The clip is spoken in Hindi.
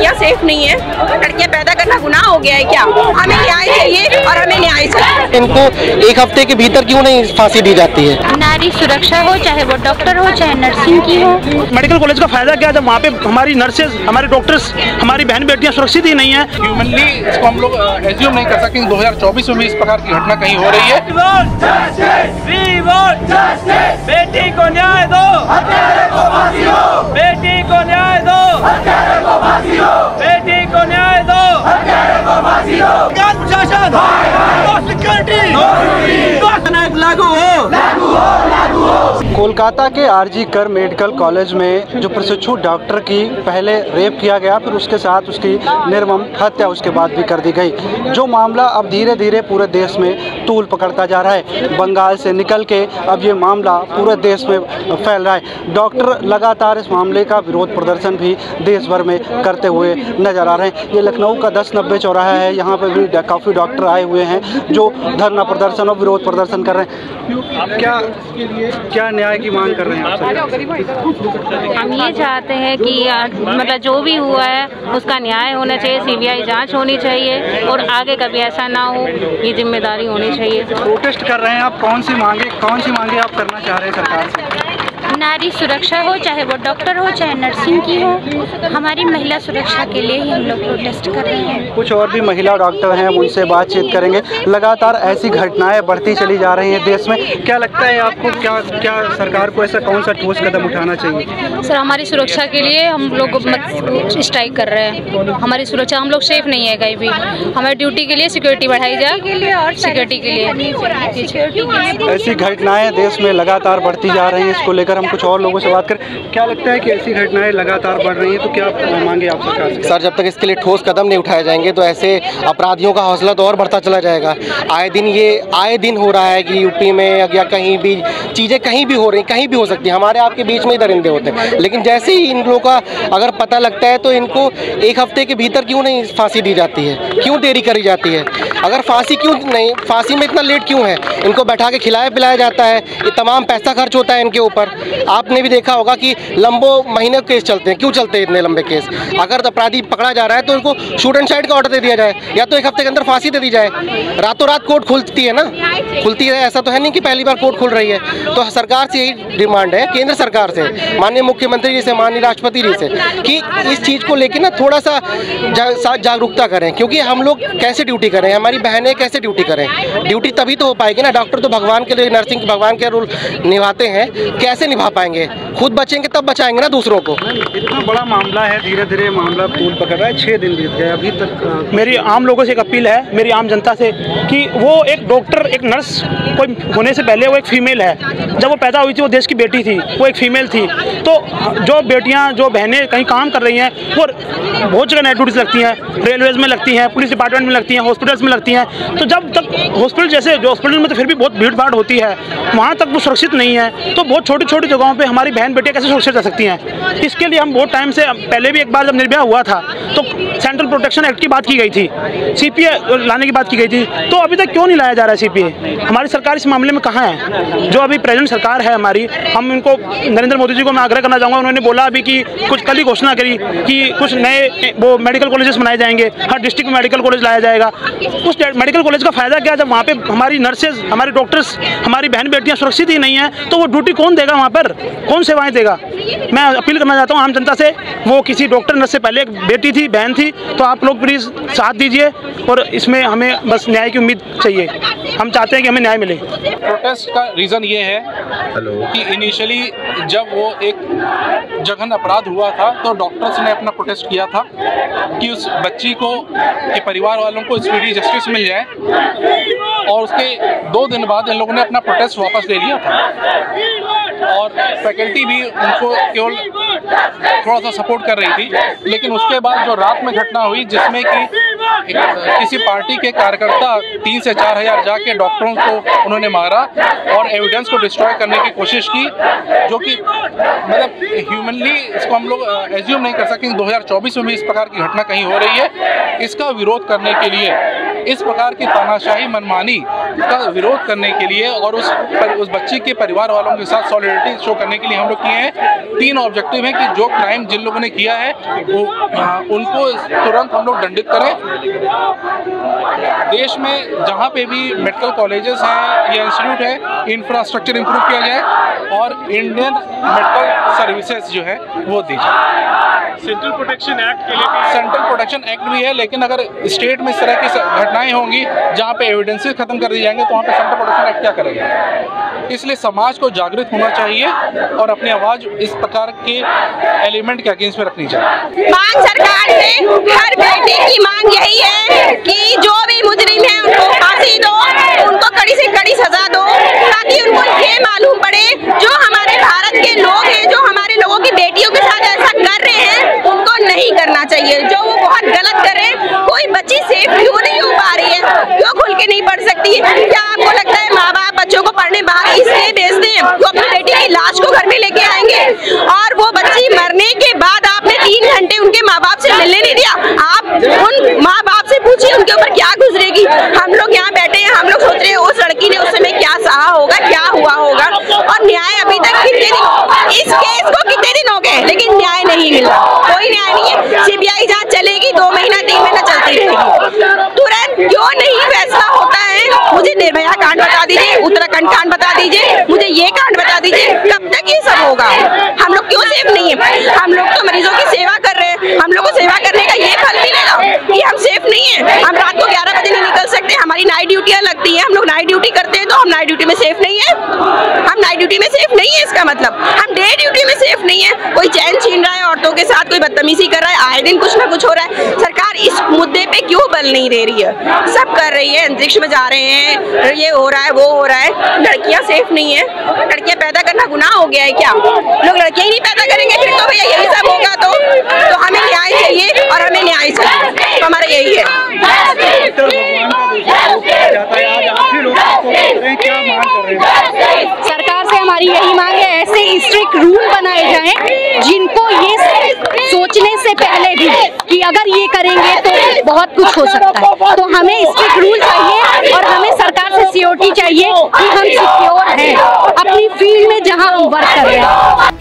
लड़कियां सेफ नहीं है। लड़कियां पैदा करना गुनाह हो गया है क्या? हमें न्याय चाहिए और हमें न्याय चाहिए। इनको एक हफ्ते के भीतर क्यों नहीं फांसी दी जाती है? नारी सुरक्षा हो, चाहे वो डॉक्टर हो चाहे नर्सिंग की हो। मेडिकल कॉलेज का फायदा क्या जब वहाँ पे हमारी नर्सेज, हमारे डॉक्टर्स, हमारी बहन बेटियां सुरक्षित ही नहीं है। ह्यूमनली इसको हम लोग एज्यूम नहीं कर सकते 2024 में भी इस प्रकार की घटना कहीं हो रही है। बेटी को न्याय दो, बेटी को न्याय दो, बेटी को न्याय दो, शासन लागू हो। कोलकाता के आरजी कर मेडिकल कॉलेज में जो प्रशिक्षु डॉक्टर की पहले रेप किया गया, फिर उसके साथ उसकी निर्मम हत्या उसके बाद भी कर दी गई। जो मामला अब धीरे धीरे पूरे देश में तूल पकड़ता जा रहा है। बंगाल से निकल के अब ये मामला पूरे देश में फैल रहा है। डॉक्टर लगातार इस मामले का विरोध प्रदर्शन भी देश भर में करते हुए नजर आ रहे हैं। ये लखनऊ का 1090 चौराहा है। यहाँ पर भी काफ़ी डॉक्टर आए हुए हैं जो धरना प्रदर्शन और विरोध प्रदर्शन कर रहे हैं। क्या न्याय की मांग कर रहे हैं आप? हम ये चाहते हैं कि मतलब जो भी हुआ है उसका न्याय होना चाहिए, सीबीआई जांच होनी चाहिए और आगे कभी ऐसा ना हो, ये जिम्मेदारी होनी चाहिए। प्रोटेस्ट कर रहे हैं आप, कौन सी मांगे आप करना चाह रहे हैं सरकार से? नारी सुरक्षा हो, चाहे वो डॉक्टर हो चाहे नर्सिंग की हो। हमारी महिला सुरक्षा के लिए ही हम लोग प्रोटेस्ट कर रहे हैं। कुछ और भी महिला डॉक्टर हैं, उनसे बातचीत करेंगे। लगातार ऐसी घटनाएं बढ़ती चली जा रही हैं देश में। क्या लगता है आपको, क्या सरकार को ऐसा कौन सा ठोस कदम उठाना चाहिए? सर, हमारी सुरक्षा के लिए हम लोग स्ट्राइक कर रहे हैं। हमारी सुरक्षा, हम लोग सेफ नहीं है कहीं भी। हमारी ड्यूटी के लिए सिक्योरिटी बढ़ाई जाए और सिक्योरिटी के लिए। ऐसी घटनाएं देश में लगातार बढ़ती जा रही हैं। इसको लेकर हम कुछ और लोगों से बात करें। क्या लगता है कि ऐसी घटनाएं लगातार बढ़ रही हैं, तो क्या मांगे आप सरकार से? सर, जब तक इसके लिए ठोस कदम नहीं उठाए जाएंगे तो ऐसे अपराधियों का हौसला तो और बढ़ता चला जाएगा। आए दिन हो रहा है कि यूपी में या कहीं भी चीज़ें कहीं भी हो रही, कहीं भी हो सकती है। हमारे आपके बीच में ही दरिंदे होते हैं, लेकिन जैसे ही इन लोगों का अगर पता लगता है तो इनको एक हफ्ते के भीतर क्यों नहीं फांसी दी जाती है? क्यों देरी करी जाती है? अगर फांसी में इतना लेट क्यों है? इनको बैठा के खिलाया पिलाया जाता है, ये तमाम पैसा खर्च होता है इनके ऊपर। आपने भी देखा होगा कि लंबों महीने केस चलते हैं। क्यों चलते हैं इतने लंबे केस? अगर अपराधी पकड़ा जा रहा है तो इनको शूट एंड साइड का ऑर्डर दे दिया जाए, या तो एक हफ्ते के अंदर फांसी दे दी जाए। रातों रात कोर्ट खुलती है ना, खुलती है, ऐसा तो है नहीं कि पहली बार कोर्ट खुल रही है। तो सरकार से यही डिमांड है, केंद्र सरकार से, माननीय मुख्यमंत्री जी से, माननीय राष्ट्रपति जी से, कि इस चीज़ को लेकर ना थोड़ा सा जागरूकता करें। क्योंकि हम लोग कैसे ड्यूटी करें, हमारी बहनें कैसे ड्यूटी करें? ड्यूटी तभी तो हो पाएगी ना। डॉक्टर तो भगवान के लिए, नर्सिंग भगवान के रोल निभाते हैं, कैसे निभा पाएंगे? खुद बचेंगे तब बचाएंगे ना दूसरों को। इतना बड़ा मामला है, धीरे धीरे मामला तूल पकड़ रहा है। 6 दिन बीत गए अभी तक। मेरी आम लोगों से एक अपील है, मेरी आम जनता से, कि वो एक डॉक्टर, एक नर्स कोई होने से पहले वो एक फीमेल है। जब वो पैदा हुई थी वो देश की बेटी थी, वो एक फीमेल थी। तो जो बेटियां, जो बहनें कहीं काम कर रही हैं, वो बहुत जगह नाइट ड्यूटीज लगती हैं, रेलवेज में लगती हैं, पुलिस डिपार्टमेंट में लगती हैं, हॉस्पिटल्स में लगती हैं। तो जब तक हॉस्पिटल जैसे, जो हॉस्पिटल में तो फिर भी बहुत भीड़ भाड़ होती है, वहाँ तक वो सुरक्षित नहीं है, तो बहुत छोटी छोटी जगहों पर हमारी बहन बेटियां कैसे सुरक्षित रह सकती हैं? इसके लिए हम बहुत टाइम से, पहले भी एक बार जब निर्भया हुआ था तो सेंट्रल प्रोटेक्शन एक्ट की बात की गई थी, सीपीए लाने की बात की गई थी। तो अभी तक क्यों नहीं लाया जा रहा है सीपीए? हमारी सरकार इस मामले में कहाँ है? जो अभी प्रेजेंट सरकार है हमारी, हम इनको, नरेंद्र मोदी जी को मैं आग्रह करना चाहूँगा। उन्होंने बोला अभी कि कुछ कल ही घोषणा करी कि कुछ नए वो मेडिकल कॉलेजेस बनाए जाएंगे, हर डिस्ट्रिक्ट में मेडिकल कॉलेज लाया जाएगा। उस मेडिकल कॉलेज का फायदा क्या जब वहाँ पे हमारी नर्सेज, हमारे डॉक्टर्स, हमारी बहन बेटियां सुरक्षित ही नहीं है? तो वो ड्यूटी कौन देगा वहाँ पर? कौन सेवाएं देगा? मैं अपील करना चाहता हूँ आम जनता से, वो किसी डॉक्टर नर्स से पहले एक बेटी थी, बहन थी, तो आप लोग प्लीज़ साथ दीजिए और इसमें हमें बस न्याय की उम्मीद चाहिए। हम चाहते हैं कि हमें न्याय मिले। प्रोटेस्ट का रीज़न ये है कि इनिशियली जब वो एक जघन्य अपराध हुआ था तो डॉक्टर्स ने अपना प्रोटेस्ट किया था कि उस बच्ची को, के परिवार वालों को स्पीडी जस्टिस मिल जाए, और उसके 2 दिन बाद इन लोगों ने अपना प्रोटेस्ट वापस ले लिया था और फैकल्टी भी उनको केवल थोड़ा सा सपोर्ट कर रही थी। लेकिन उसके बाद जो रात में घटना हुई जिसमें कि किसी पार्टी के कार्यकर्ता 3 से 4 हज़ार जाके डॉक्टरों को उन्होंने मारा और एविडेंस को डिस्ट्रॉय करने की कोशिश की, जो कि मतलब ह्यूमनली इसको हम लोग एज्यूम नहीं कर सकते 2024 में भी इस प्रकार की घटना कहीं हो रही है। इसका विरोध करने के लिए इस प्रकार की तानाशाही मनमानी का विरोध करने के लिए और उस बच्ची के परिवार वालों के साथ सॉलिडरिटी शो करने के लिए हम लोग किए हैं। 3 ऑब्जेक्टिव हैं कि जो क्राइम जिन लोगों ने किया है उनको तुरंत हम लोग दंडित करें। देश में जहाँ पे भी मेडिकल कॉलेजेस हैं या इंस्टीट्यूट है, इंफ्रास्ट्रक्चर इंप्रूव किया जाए और इंडियन मेडिकल सर्विसेज जो है वो दी जाए। सेंट्रल प्रोटेक्शन एक्ट के लिए सेंट्रल प्रोटेक्शन एक्ट भी है, लेकिन अगर स्टेट में इस तरह की घटनाएं होंगी जहाँ पे एविडेंसेस खत्म कर दिए जाएंगे तो वहाँ पे सेंट्रल प्रोटेक्शन एक्ट क्या करेगा। इसलिए समाज को जागृत होना चाहिए और अपनी आवाज इस प्रकार के एलिमेंट के अगेंस्ट में रखनी चाहिए। मांग सरकार से, हर बेटी की मांग यही है कि जो भी मुजरिम है उनको फांसी दो, उनको कड़ी से कड़ी सजा दो, ताकि उनको ये मालूम पड़े जो हमारे भारत के लोग हैं, जो हमारे लोगों की बेटियों के साथ ऐसा कर रहे हैं, उनको नहीं करना चाहिए। जो वो बहुत गलत कर रहे हैं। कोई बच्ची सेफ क्यों नहीं हो पा रही है, क्यों खुल के नहीं पढ़ सकती है? क्या आपको लगता है माँ बाप बच्चों को पढ़ने बाहर इसलिए भेजते हैं वो अपनी बेटी की लाश को घर में लेके आएंगे और वो बच्ची मरने के बाद आपने 3 घंटे उनके माँ बाप से मिलने नहीं दिया? आप उन माँ बाप से पूछिए उनके ऊपर क्या गुजरेगी। हम लोग यहाँ बैठे हैं, हम लोग सोच रहे हैं उस लड़की ने उस समय क्या सहा होगा, क्या हुआ होगा, और न्याय अभी तक कितने दिन, इस केस को कितने दिन हो गए लेकिन न्याय नहीं मिला, कोई न्याय नहीं है। सीबीआई जांच चलेगी, 2 महीना 3 महीना चलती रहेगी, तुरंत क्यों नहीं फैसला होता है? मुझे निर्भया कांड बता दीजिए, उत्तराखंड कांड बता दीजिए, मुझे ये कांड बता दीजिए, कब तक ये सब होगा? हम लोग क्यों सेफ नहीं है? हम लोग तो मरीजों की सेवा कर रहे हैं, हम लोग को सेवा करने का ये फल मिलेगा कि हम सेफ नहीं है। हम रात को 11 बजे नहीं निकल सकते, हमारी नाइट ड्यूटियां लगती है, हम लोग नाइट ड्यूटी करते हैं तो हम नाइट ड्यूटी में सेफ नहीं है। हम नाइट ड्यूटी में सेफ नहीं है, इसका मतलब हम डे ड्यूटी में सेफ नहीं है। कोई चैन छीन रहा है औरतों के साथ, कोई बदतमीजी कर रहा है, आए दिन कुछ ना कुछ हो रहा है। सरकार इस मुद्दे पे क्यों बल नहीं दे रही है? सब कर रही है, अंतरिक्ष में जा रहे हैं, ये हो रहा है, वो हो रहा है। लड़कियां सेफ नहीं है, लड़कियां पैदा करना गुनाह हो गया है क्या? लोग लड़कियां ही नहीं पैदा करेंगे फिर तो भैया यही सब होगा। तो हमें न्याय चाहिए और हमें न्याय चाहिए, तो हमारा यही है। सरकार से हमारी यही मांग है, ऐसे स्ट्रिक्ट रूल बनाए जाएं जिनको ये सोचने से पहले भी कि अगर ये करेंगे तो बहुत कुछ हो सकता है। तो हमें स्ट्रिक्ट रूल चाहिए और हमें सरकार से सिक्योरिटी चाहिए कि हम सिक्योर हैं अपनी फील्ड में जहां हम वर्क कर रहे हैं।